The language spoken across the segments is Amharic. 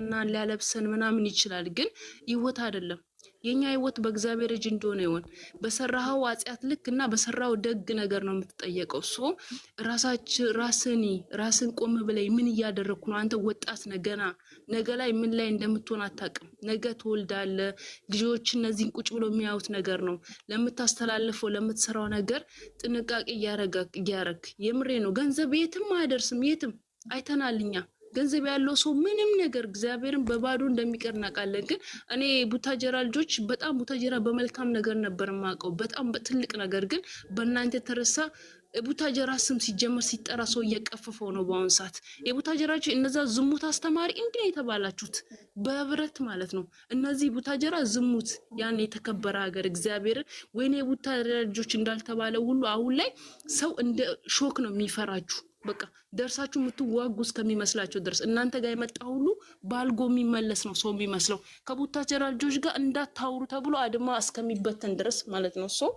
ሊያጠጣና ሊያለብሰን ምናምን ይችላል፣ ግን ህይወት አይደለም። የኛ ህይወት በእግዚአብሔር እጅ እንደሆነ ይሆን በሰራው አጽያት ልክና በሰራው ደግ ነገር ነው የምትጠየቀው። ሶ ራስን ቆም ብለህ ምን እያደረኩ ነው? አንተ ወጣት ነገና ነገ ላይ ምን ላይ እንደምትሆን አታውቅም። ነገ ትወልዳለህ። ልጆች እነዚህን ቁጭ ብሎ የሚያዩት ነገር ነው። ለምታስተላልፈው ለምትሰራው ነገር ጥንቃቄ እያረግ የምሬ ነው። ገንዘብ የትም አያደርስም። የትም አይተናልኛ ገንዘብ ያለው ሰው ምንም ነገር እግዚአብሔርን በባዶ እንደሚቀር እናውቃለን። ግን እኔ ቡታጀራ ልጆች በጣም ቡታጀራ በመልካም ነገር ነበር የማውቀው፣ በጣም በትልቅ ነገር። ግን በእናንተ የተረሳ ቡታጀራ ስም ሲጀመር ሲጠራ ሰው እየቀፈፈው ነው በአሁኑ ሰዓት። የቡታጀራች እነዛ ዝሙት አስተማሪ እንዴ የተባላችሁት በብረት ማለት ነው። እነዚህ ቡታጀራ ዝሙት ያን የተከበረ ሀገር እግዚአብሔርን ወይኔ የቡታጀራ ልጆች እንዳልተባለ ሁሉ አሁን ላይ ሰው እንደ ሾክ ነው የሚፈራችሁ። በቃ ደርሳችሁ የምትዋጉ እስከሚመስላችሁ ድረስ እናንተ ጋር የመጣ ሁሉ ባልጎ የሚመለስ ነው ሰው የሚመስለው። ከቡታጀራ ልጆች ጋር እንዳታውሩ ተብሎ አድማ እስከሚበተን ድረስ ማለት ነው። ሶ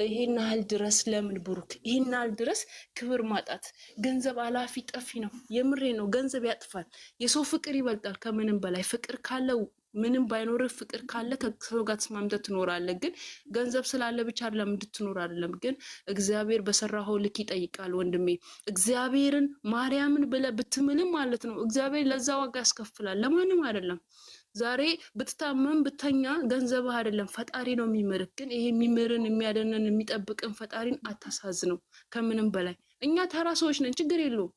ይሄን ያህል ድረስ ለምን ብሩክ? ይሄን ያህል ድረስ ክብር ማጣት። ገንዘብ አላፊ ጠፊ ነው። የምሬ ነው። ገንዘብ ያጥፋል። የሰው ፍቅር ይበልጣል ከምንም በላይ። ፍቅር ካለው ምንም ባይኖር ፍቅር ካለ ከሰው ጋር ተስማምተህ ትኖራለህ። ግን ገንዘብ ስላለ ብቻ አይደለም እንድትኖር አይደለም። ግን እግዚአብሔር በሰራው ልክ ይጠይቃል ወንድሜ። እግዚአብሔርን ማርያምን ብለህ ብትምልም ማለት ነው እግዚአብሔር ለዛ ዋጋ ያስከፍላል። ለማንም አይደለም። ዛሬ ብትታመም ብተኛ ገንዘብህ አይደለም ፈጣሪ ነው የሚምርህ። ግን ይሄ የሚምርን የሚያደነን የሚጠብቅን ፈጣሪን አታሳዝነው ከምንም በላይ። እኛ ተራ ሰዎች ነን፣ ችግር የለውም።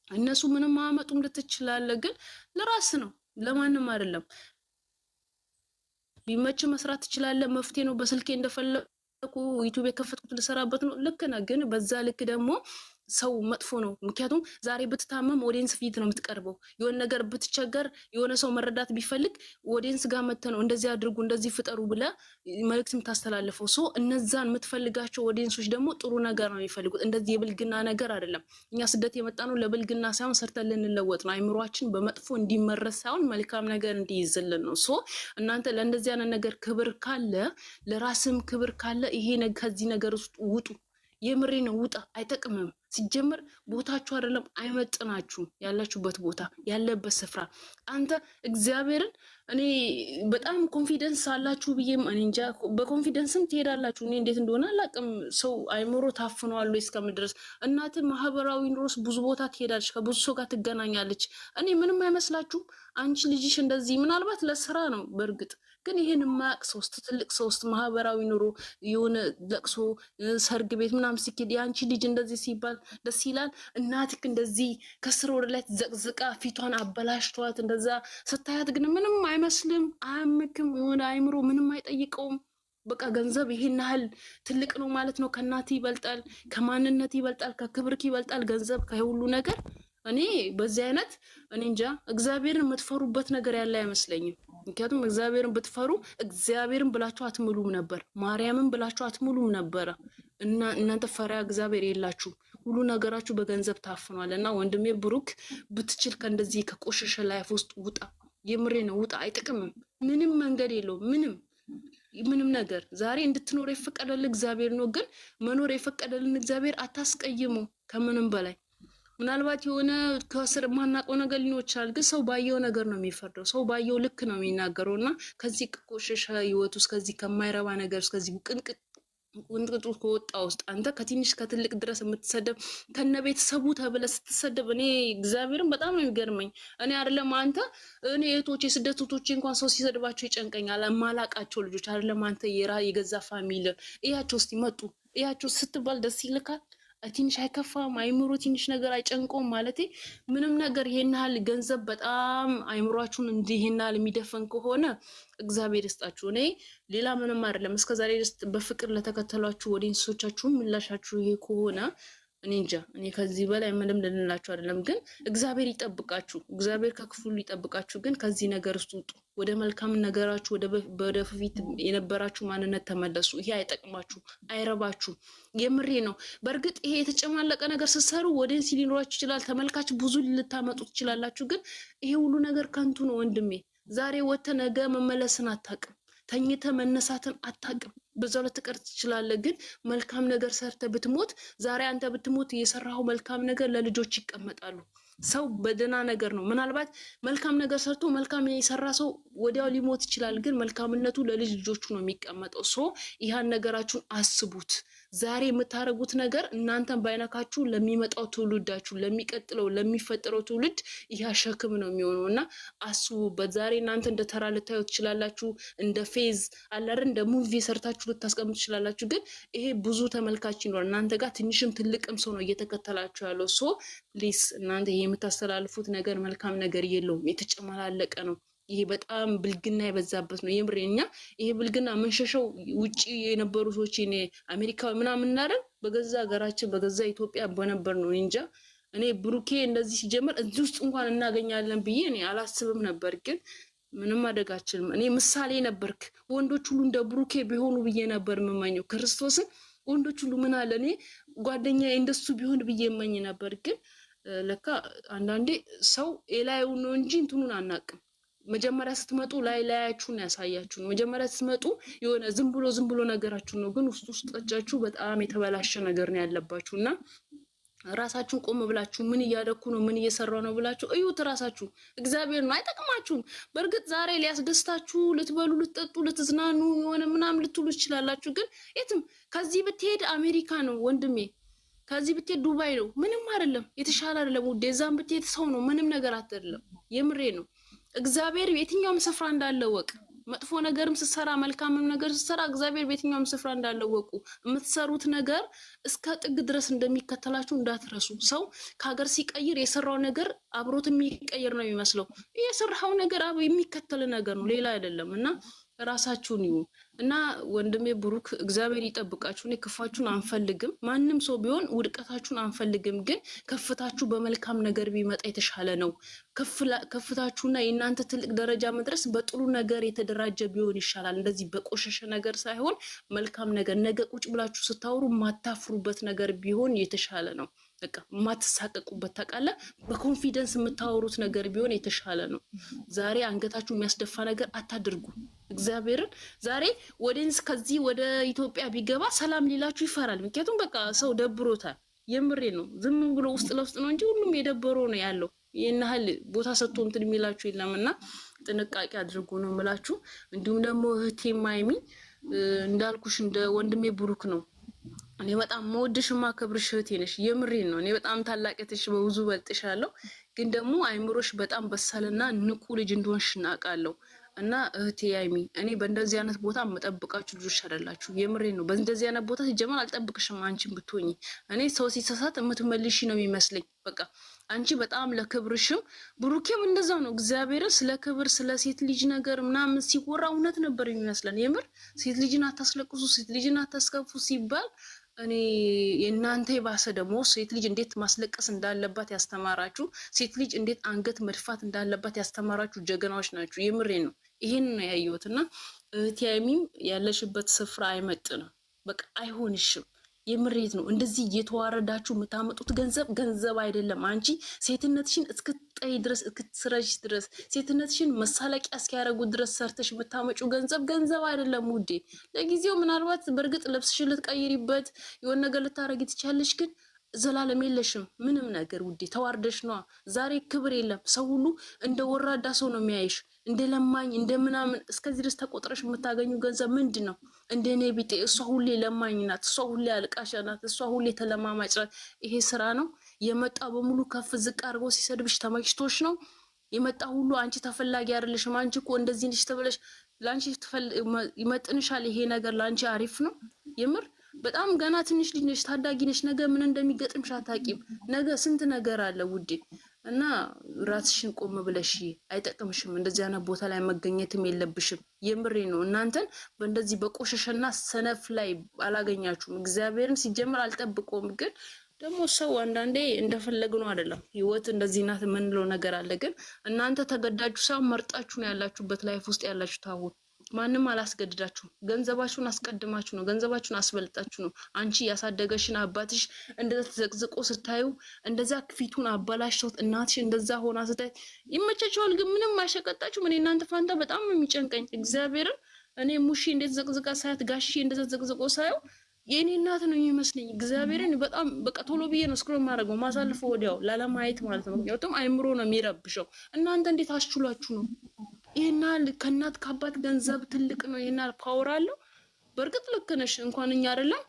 እነሱ ምንም አያመጡም ልትችላለህ። ግን ለራስ ነው ለማንም አይደለም። ቢመች መስራት ትችላለህ። መፍትሄ ነው። በስልኬ እንደፈለኩ ዩቲዩብ የከፈትኩት ልሰራበት ነው። ልክ ነህ። ግን በዛ ልክ ደግሞ ሰው መጥፎ ነው። ምክንያቱም ዛሬ ብትታመም ኦዲየንስ ፊት ነው የምትቀርበው። የሆነ ነገር ብትቸገር የሆነ ሰው መረዳት ቢፈልግ ኦዲየንስ ጋር መጥተህ ነው እንደዚህ አድርጉ እንደዚህ ፍጠሩ ብለህ መልእክት የምታስተላልፈው። ሶ እነዛን የምትፈልጋቸው ኦዲየንሶች ደግሞ ጥሩ ነገር ነው የሚፈልጉት፣ እንደዚህ የብልግና ነገር አይደለም። እኛ ስደት የመጣ ነው ለብልግና ሳይሆን ሰርተን ልንለወጥ ነው። አይምሯችን በመጥፎ እንዲመረስ ሳይሆን መልካም ነገር እንዲይዝልን ነው። ሶ እናንተ ለእንደዚህ አይነት ነገር ክብር ካለ፣ ለራስም ክብር ካለ ይሄ ከዚህ ነገር ውስጥ ውጡ። የምሬ ነው። ውጣ። አይጠቅምም። ሲጀምር ቦታችሁ አይደለም፣ አይመጥናችሁም። ያላችሁበት ቦታ ያለበት ስፍራ አንተ እግዚአብሔርን እኔ በጣም ኮንፊደንስ አላችሁ ብዬም እኔ እንጃ። በኮንፊደንስም ትሄዳላችሁ። እኔ እንዴት እንደሆነ አላውቅም። ሰው አይምሮ ታፍኗል እስከምድረስ። እናት ማህበራዊ ኑሮስ ብዙ ቦታ ትሄዳለች፣ ከብዙ ሰው ጋር ትገናኛለች። እኔ ምንም አይመስላችሁም። አንቺ ልጅሽ እንደዚህ ምናልባት ለስራ ነው በእርግጥ ግን ይሄን የማያውቅ ሶስት ትልቅ ሶስት ማህበራዊ ኑሮ የሆነ ለቅሶ ሰርግ ቤት ምናምን ሲኬድ የአንቺ ልጅ እንደዚህ ሲባል ደስ ይላል። እናትክ እንደዚህ ከስር ወደ ላይ ዘቅዝቃ ፊቷን አበላሽቷት እንደዛ ስታያት ግን ምንም አይመስልም፣ አያምክም። የሆነ አይምሮ ምንም አይጠይቀውም። በቃ ገንዘብ ይሄን ያህል ትልቅ ነው ማለት ነው። ከእናት ይበልጣል፣ ከማንነት ይበልጣል፣ ከክብርክ ይበልጣል ገንዘብ ከሁሉ ነገር። እኔ በዚህ አይነት እኔ እንጃ እግዚአብሔርን የምትፈሩበት ነገር ያለ አይመስለኝም። ምክንያቱም እግዚአብሔርን ብትፈሩ እግዚአብሔርን ብላችሁ አትምሉም ነበር፣ ማርያምን ብላችሁ አትምሉም ነበረ። እናንተ ፈሪያ እግዚአብሔር የላችሁም። ሁሉ ነገራችሁ በገንዘብ ታፍኗል። እና ወንድሜ ብሩክ ብትችል ከእንደዚህ ከቆሸሸ ላይፍ ውስጥ ውጣ። የምሬ ነው። ውጣ። አይጠቅምም። ምንም መንገድ የለውም። ምንም ነገር ዛሬ እንድትኖር የፈቀደልን እግዚአብሔር ነው። ግን መኖር የፈቀደልን እግዚአብሔር አታስቀይሙ ከምንም በላይ። ምናልባት የሆነ ከስር ማናውቀው ነገር ሊኖር ይችላል። ግን ሰው ባየው ነገር ነው የሚፈርደው። ሰው ባየው ልክ ነው የሚናገረው። እና ከዚህ ቆሸሸ ህይወት ውስጥ ከዚህ ከማይረባ ነገር ውስጥ ከዚህ ቅንቅጡ ከወጣ ውስጥ አንተ ከትንሽ ከትልቅ ድረስ የምትሰደብ ከነ ቤተሰቡ ተብለ ስትሰደብ እኔ እግዚአብሔርን በጣም ነው የሚገርመኝ። እኔ አይደለም አንተ እኔ እህቶቼ ስደት እህቶቼ እንኳን ሰው ሲሰድባቸው ይጨንቀኛል። ማላቃቸው ልጆች አይደለም አንተ የገዛ ፋሚሊ እያቸው እስቲ መጡ እያቸው ስትባል ደስ ይልካል። ትንሽ አይከፋም? አይምሮ ትንሽ ነገር አይጨንቆም? ማለቴ ምንም ነገር ይሄን ያህል ገንዘብ በጣም አይምሯችሁን እንዲህ ይሄን ያህል የሚደፈን ከሆነ እግዚአብሔር ይስጣችሁ። እኔ ሌላ ምንም አይደለም። እስከዛሬ በፍቅር ለተከተሏችሁ ኦዲየንሶቻችሁም ምላሻችሁ ይሄ ከሆነ እኔ እንጃ። እኔ ከዚህ በላይ ምንም ልንላችሁ አይደለም። ግን እግዚአብሔር ይጠብቃችሁ፣ እግዚአብሔር ከክፉሉ ይጠብቃችሁ። ግን ከዚህ ነገር ውስጥ ውጡ። ወደ መልካም ነገራችሁ ወደ በፊት የነበራችሁ ማንነት ተመለሱ። ይሄ አይጠቅማችሁ፣ አይረባችሁ። የምሬ ነው። በእርግጥ ይሄ የተጨማለቀ ነገር ስትሰሩ ኦዲየንስ ሊኖራችሁ ይችላል፣ ተመልካች ብዙ ልታመጡ ትችላላችሁ። ግን ይሄ ሁሉ ነገር ከንቱ ነው ወንድሜ። ዛሬ ወጥተህ ነገ መመለስን አታውቅም። ተኝተ መነሳትን አታውቅም። በዛው ልትቀር ትችላለህ። ግን መልካም ነገር ሰርተ ብትሞት ዛሬ አንተ ብትሞት የሰራው መልካም ነገር ለልጆች ይቀመጣሉ። ሰው በደና ነገር ነው። ምናልባት መልካም ነገር ሰርቶ መልካም የሰራ ሰው ወዲያው ሊሞት ይችላል፣ ግን መልካምነቱ ለልጅ ልጆቹ ነው የሚቀመጠው። ሶ ይህን ነገራችሁን አስቡት። ዛሬ የምታደርጉት ነገር እናንተን ባይነካችሁ ለሚመጣው ትውልዳችሁ፣ ለሚቀጥለው ለሚፈጠረው ትውልድ ይህ ሸክም ነው የሚሆነው እና አስቡበት። ዛሬ እናንተ እንደ ተራ ልታዩ ትችላላችሁ፣ እንደ ፌዝ አላር እንደ ሙቪ ሰርታችሁ ልታስቀምጡ ትችላላችሁ፣ ግን ይሄ ብዙ ተመልካች ይኖር እናንተ ጋር ትንሽም ትልቅም ሰው ነው እየተከተላችሁ ያለው። ሶ ፕሊስ እናንተ ይሄ የምታስተላልፉት ነገር መልካም ነገር የለውም፣ የተጨመላለቀ ነው። ይሄ በጣም ብልግና የበዛበት ነው። የምሬኛ ይሄ ብልግና መንሸሸው ውጪ የነበሩ ሰዎች እኔ አሜሪካዊ ምናምን እናደርግ በገዛ ሀገራችን በገዛ ኢትዮጵያ በነበር ነው እንጃ። እኔ ብሩኬ እንደዚህ ሲጀምር እዚህ ውስጥ እንኳን እናገኛለን ብዬ እኔ አላስብም ነበር፣ ግን ምንም አደጋችልም። እኔ ምሳሌ ነበርክ፣ ወንዶች ሁሉ እንደ ብሩኬ ቢሆኑ ብዬ ነበር የምመኘው። ክርስቶስን ወንዶች ሁሉ ምን አለ እኔ ጓደኛ እንደሱ ቢሆን ብዬ እመኝ ነበር። ግን ለካ አንዳንዴ ሰው የላዩ ነው እንጂ እንትኑን አናቅም። መጀመሪያ ስትመጡ ላያችሁን ያሳያችሁ ነው። መጀመሪያ ስትመጡ የሆነ ዝም ብሎ ነገራችሁ ነው፣ ግን ውስጣችሁ በጣም የተበላሸ ነገር ነው ያለባችሁ እና ራሳችሁን ቆም ብላችሁ ምን እያደረኩ ነው ምን እየሰራው ነው ብላችሁ እዩት። ራሳችሁ እግዚአብሔር ነው አይጠቅማችሁም። በእርግጥ ዛሬ ሊያስደስታችሁ ልትበሉ ልትጠጡ ልትዝናኑ የሆነ ምናምን ልትሉ ትችላላችሁ፣ ግን የትም ከዚህ ብትሄድ አሜሪካ ነው ወንድሜ፣ ከዚህ ብትሄድ ዱባይ ነው፣ ምንም አይደለም፣ የተሻለ አይደለም ውዴ። እዛም ብትሄድ ሰው ነው፣ ምንም ነገር አይደለም። የምሬ ነው። እግዚአብሔር የትኛውም ስፍራ እንዳለ ወቅ። መጥፎ ነገርም ስትሰራ መልካምም ነገር ስትሰራ እግዚአብሔር በየትኛውም ስፍራ እንዳለ ወቁ። የምትሰሩት ነገር እስከ ጥግ ድረስ እንደሚከተላችሁ እንዳትረሱ። ሰው ከሀገር ሲቀይር የሰራው ነገር አብሮት የሚቀይር ነው የሚመስለው። የሰራው ነገር የሚከተል ነገር ነው፣ ሌላ አይደለም እና ራሳችሁን ይዩ እና ወንድሜ ብሩክ እግዚአብሔር ይጠብቃችሁ። እኔ ክፋችሁን አንፈልግም፣ ማንም ሰው ቢሆን ውድቀታችሁን አንፈልግም፣ ግን ከፍታችሁ በመልካም ነገር ቢመጣ የተሻለ ነው። ከፍታችሁና የእናንተ ትልቅ ደረጃ መድረስ በጥሩ ነገር የተደራጀ ቢሆን ይሻላል። እንደዚህ በቆሸሸ ነገር ሳይሆን መልካም ነገር፣ ነገ ቁጭ ብላችሁ ስታወሩ የማታፍሩበት ነገር ቢሆን የተሻለ ነው። በቃ የማትሳቀቁበት ታውቃለህ፣ በኮንፊደንስ የምታወሩት ነገር ቢሆን የተሻለ ነው። ዛሬ አንገታችሁ የሚያስደፋ ነገር አታድርጉ። እግዚአብሔርን ዛሬ ወደንስ ከዚህ ወደ ኢትዮጵያ ቢገባ ሰላም ሊላችሁ ይፈራል። ምክንያቱም በቃ ሰው ደብሮታል። የምሬ ነው። ዝም ብሎ ውስጥ ለውስጥ ነው እንጂ ሁሉም የደበረው ነው ያለው። ይህን ያህል ቦታ ሰጥቶ እንትን የሚላችሁ የለምና ጥንቃቄ አድርጉ ነው የምላችሁ። እንዲሁም ደግሞ እህቴ ማይሚ እንዳልኩሽ እንደ ወንድሜ ብሩክ ነው። እኔ በጣም መወድሽ ማከብርሽ እህቴ ነሽ። የምሬን ነው። እኔ በጣም ታላቅትሽ በብዙ በልጥሻለሁ፣ ግን ደግሞ አይምሮሽ በጣም በሳልና ንቁ ልጅ እንደሆንሽ እናውቃለሁ። እና እህቴ ያይሚ እኔ በእንደዚህ አይነት ቦታ መጠብቃችሁ ልጆች አይደላችሁ። የምሬን ነው። በእንደዚህ አይነት ቦታ ሲጀመር አልጠብቅሽም። አንቺን ብትሆኚ እኔ ሰው ሲሳሳት የምትመልሺ ነው የሚመስለኝ። በቃ አንቺ በጣም ለክብርሽም ብሩኬም እንደዛው ነው። እግዚአብሔርን ስለ ክብር ስለ ሴት ልጅ ነገር ምናምን ሲወራ እውነት ነበር የሚመስለን። የምር ሴት ልጅን አታስለቅሱ፣ ሴት ልጅን አታስከፉ ሲባል እኔ የእናንተ የባሰ ደግሞ ሴት ልጅ እንዴት ማስለቀስ እንዳለባት ያስተማራችሁ፣ ሴት ልጅ እንዴት አንገት መድፋት እንዳለባት ያስተማራችሁ ጀግናዎች ናችሁ። የምሬን ነው። ይሄን ነው ያየሁት እና እህቴ ያይሚም ያለሽበት ስፍራ አይመጥንም። በቃ አይሆንሽም። የምሬት ነው። እንደዚህ እየተዋረዳችሁ የምታመጡት ገንዘብ አይደለም። አንቺ ሴትነትሽን እስክትጠይ ድረስ እስክትስረሽ ድረስ ሴትነትሽን መሳለቂያ እስኪያደርጉ ድረስ ሰርተሽ የምታመጪው ገንዘብ አይደለም ውዴ። ለጊዜው ምናልባት በእርግጥ ልብስሽን ልትቀይሪበት የሆነ ነገር ልታረጊ ትቻለሽ፣ ግን ዘላለም የለሽም ምንም ነገር ውዴ። ተዋርደሽ ነዋ። ዛሬ ክብር የለም። ሰው ሁሉ እንደ ወራዳ ሰው ነው የሚያይሽ፣ እንደ ለማኝ እንደ ምናምን። እስከዚህ ድረስ ተቆጥረሽ የምታገኙ ገንዘብ ምንድን ነው? እንደ እኔ ቢጤ እሷ ሁሌ ለማኝ ናት፣ እሷ ሁሌ አልቃሻ ናት፣ እሷ ሁሌ ተለማማጭ ናት። ይሄ ስራ ነው? የመጣ በሙሉ ከፍ ዝቅ አድርጎ ሲሰድብሽ ተመችቶሽ ነው የመጣ ሁሉ? አንቺ ተፈላጊ አይደለሽም፣ አንቺ እኮ እንደዚህ ነሽ ተብለሽ ለአንቺ ይመጥንሻል? ይሄ ነገር ለአንቺ አሪፍ ነው? የምር በጣም ገና ትንሽ ልጅ ነሽ፣ ታዳጊ ነሽ። ነገ ምን እንደሚገጥምሽ አታውቂም። ነገ ስንት ነገር አለ ውዴ እና ራስሽን ቆም ብለሽ አይጠቅምሽም። እንደዚህ አይነት ቦታ ላይ መገኘትም የለብሽም። የምሬ ነው። እናንተን በእንደዚህ በቆሸሸና ሰነፍ ላይ አላገኛችሁም። እግዚአብሔርን ሲጀምር አልጠብቀውም። ግን ደግሞ ሰው አንዳንዴ እንደፈለግ ነው አይደለም። ህይወት እንደዚህ ናት የምንለው ነገር አለ። ግን እናንተ ተገዳችሁ ሳይሆን መርጣችሁ ነው ያላችሁበት ላይፍ ውስጥ ያላችሁ ታውቁ። ማንም አላስገድዳችሁም። ገንዘባችሁን አስቀድማችሁ ነው፣ ገንዘባችሁን አስበልጣችሁ ነው። አንቺ ያሳደገሽን አባትሽ እንደዛ ተዘቅዝቆ ስታዩ እንደዛ ፊቱን አባላሽቶት እናትሽ እንደዛ ሆና ስታይ ይመቻችኋል። ግን ምንም አይሸቀጣችሁም። እኔ እናንተ ፋንታ በጣም ነው የሚጨንቀኝ እግዚአብሔርን። እኔ ሙሺ እንዴት ዘቅዝቃ ሳያት ጋሺ እንደዛ ዘቅዝቆ ሳየው የኔ እናት ነው የሚመስለኝ እግዚአብሔርን በጣም በቃ ቶሎ ብዬ ነው ስክሮል ማድረገው ማሳልፈው ወዲያው ላለማየት ማለት ነው። ምክንያቱም አይምሮ ነው የሚረብሸው። እናንተ እንዴት አስችሏችሁ ነው? ይሄና ከእናት ከአባት ገንዘብ ትልቅ ነው። ይሄና ፓወር አለው። በእርግጥ ልክ ነሽ። እንኳን እኛ አይደለም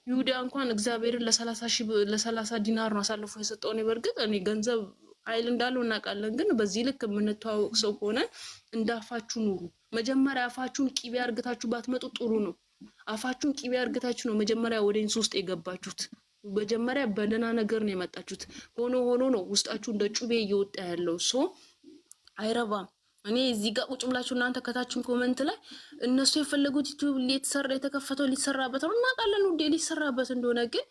ይሁዳ እንኳን እግዚአብሔርን ለ30 ዲናር ነው አሳልፎ የሰጠው። እኔ በእርግጥ እኔ ገንዘብ ኃይል እንዳለው እናውቃለን። ግን በዚህ ልክ የምንተዋወቅ ሰው ሆነ እንዳፋችሁ ኑሩ። መጀመሪያ አፋችሁን ቂቤ አርግታችሁ ባትመጡ ጥሩ ነው። አፋችሁን ቂቤ አርግታችሁ ነው መጀመሪያ ወደንስ ውስጥ የገባችሁት። መጀመሪያ በደህና ነገር ነው የመጣችሁት። ሆኖ ነው ውስጣችሁ እንደ ጩቤ እየወጣ ያለው። አይረባም። እኔ እዚህ ጋር ቁጭ ብላችሁ እናንተ ከታችን ኮመንት ላይ እነሱ የፈለጉት ዩቲዩብ ሊተሰራ የተከፈተው ሊሰራበት ነው እናውቃለን። ውዴ ሊሰራበት እንደሆነ ግን